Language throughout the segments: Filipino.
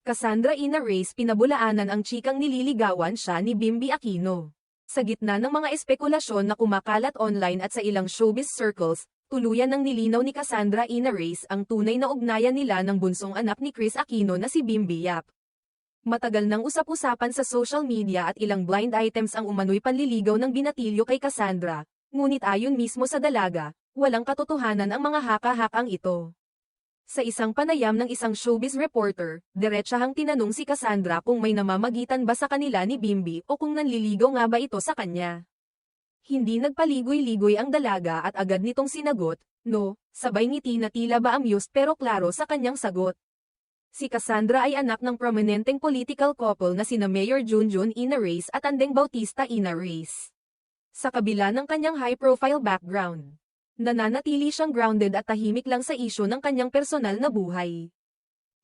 Cassandra Ina Reyes pinabulaanan ang chikang nililigawan siya ni Bimby Aquino. Sa gitna ng mga espekulasyon na kumakalat online at sa ilang showbiz circles, tuluyan ng nilinaw ni Cassandra Ina Reyes ang tunay na ugnayan nila ng bunsong anak ni Chris Aquino na si Bimby Yap. Matagal nang usap-usapan sa social media at ilang blind items ang umano'y panliligaw ng binatilyo kay Cassandra, ngunit ayon mismo sa dalaga, walang katotohanan ang mga haka-hakang ito. Sa isang panayam ng isang showbiz reporter, diretsahang tinanong si Cassandra kung may namamagitan ba sa kanila ni Bimby o kung nanliligaw nga ba ito sa kanya. Hindi nagpaligoy-ligoy ang dalaga at agad nitong sinagot, "No," sabay ngiti na tila ba amused pero klaro sa kanyang sagot. Si Cassandra ay anak ng prominenteng political couple na sina Mayor Junjun Ina Reyes at Andeng Bautista Ina Reyes. Sa kabila ng kanyang high-profile background, nananatili siyang grounded at tahimik lang sa isyu ng kanyang personal na buhay.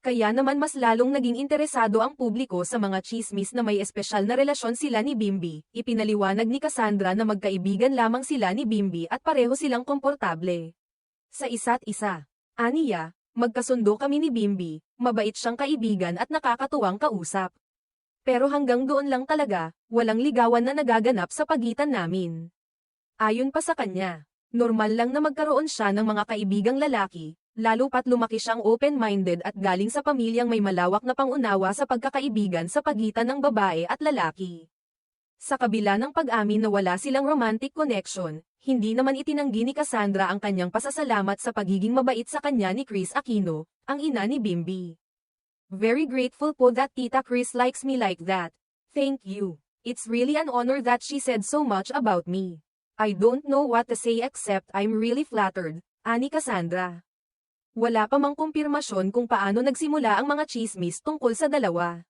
Kaya naman mas lalong naging interesado ang publiko sa mga tsismis na may espesyal na relasyon sila ni Bimby. Ipinaliwanag ni Cassandra na magkaibigan lamang sila ni Bimby at pareho silang komportable sa isa't isa. Aniya, magkasundo kami ni Bimby, mabait siyang kaibigan at nakakatuwang kausap. Pero hanggang doon lang talaga, walang ligawan na nagaganap sa pagitan namin. Ayon pa sa kanya, normal lang na magkaroon siya ng mga kaibigang lalaki, lalo pat lumaki siyang open-minded at galing sa pamilyang may malawak na pangunawa sa pagkakaibigan sa pagitan ng babae at lalaki. Sa kabila ng pag-amin na wala silang romantic connection, hindi naman itinanggi ni Cassandra ang kanyang pasasalamat sa pagiging mabait sa kanya ni Chris Aquino, ang ina ni Bimby. "Very grateful po that Tita Chris likes me like that. Thank you. It's really an honor that she said so much about me. I don't know what to say except I'm really flattered," ani Cassandra. Wala pa mang kumpirmasyon kung paano nagsimula ang mga chismis tungkol sa dalawa.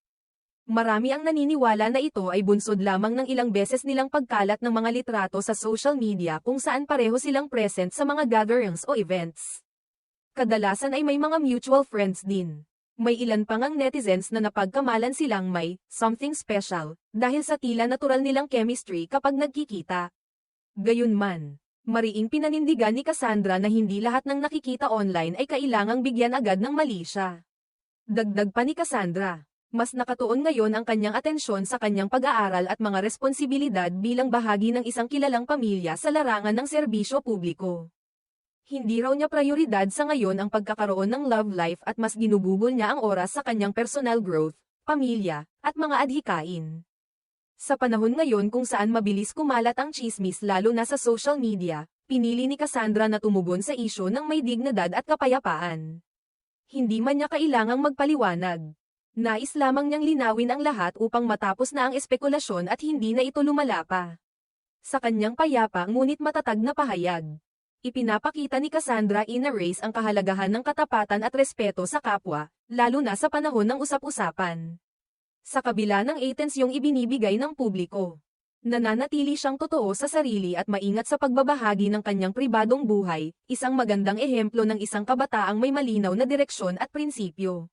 Marami ang naniniwala na ito ay bunsod lamang ng ilang beses nilang pagkalat ng mga litrato sa social media kung saan pareho silang present sa mga gatherings o events. Kadalasan ay may mga mutual friends din. May ilan pang ang netizens na napagkamalan silang may something special dahil sa tila natural nilang chemistry kapag nagkikita. Gayunman, mariing pinanindigan ni Cassandra na hindi lahat ng nakikita online ay kailangang bigyan agad ng mali siya. Dagdag pa ni Cassandra, mas nakatuon ngayon ang kanyang atensyon sa kanyang pag-aaral at mga responsibilidad bilang bahagi ng isang kilalang pamilya sa larangan ng serbisyo publiko. Hindi raw niya prioridad sa ngayon ang pagkakaroon ng love life at mas ginugugol niya ang oras sa kanyang personal growth, pamilya, at mga adhikain. Sa panahon ngayon kung saan mabilis kumalat ang chismis lalo na sa social media, pinili ni Cassandra na tumugon sa isyu ng may dignidad at kapayapaan. Hindi man niya kailangang magpaliwanag. Nais lamang niyang linawin ang lahat upang matapos na ang espekulasyon at hindi na ito lumala pa. Sa kanyang payapa ngunit matatag na pahayag, ipinapakita ni Cassandra Ina Reyes ang kahalagahan ng katapatan at respeto sa kapwa, lalo na sa panahon ng usap-usapan. Sa kabila ng atensyong ibinibigay ng publiko, nananatili siyang totoo sa sarili at maingat sa pagbabahagi ng kanyang pribadong buhay, isang magandang ehemplo ng isang kabataang may malinaw na direksyon at prinsipyo.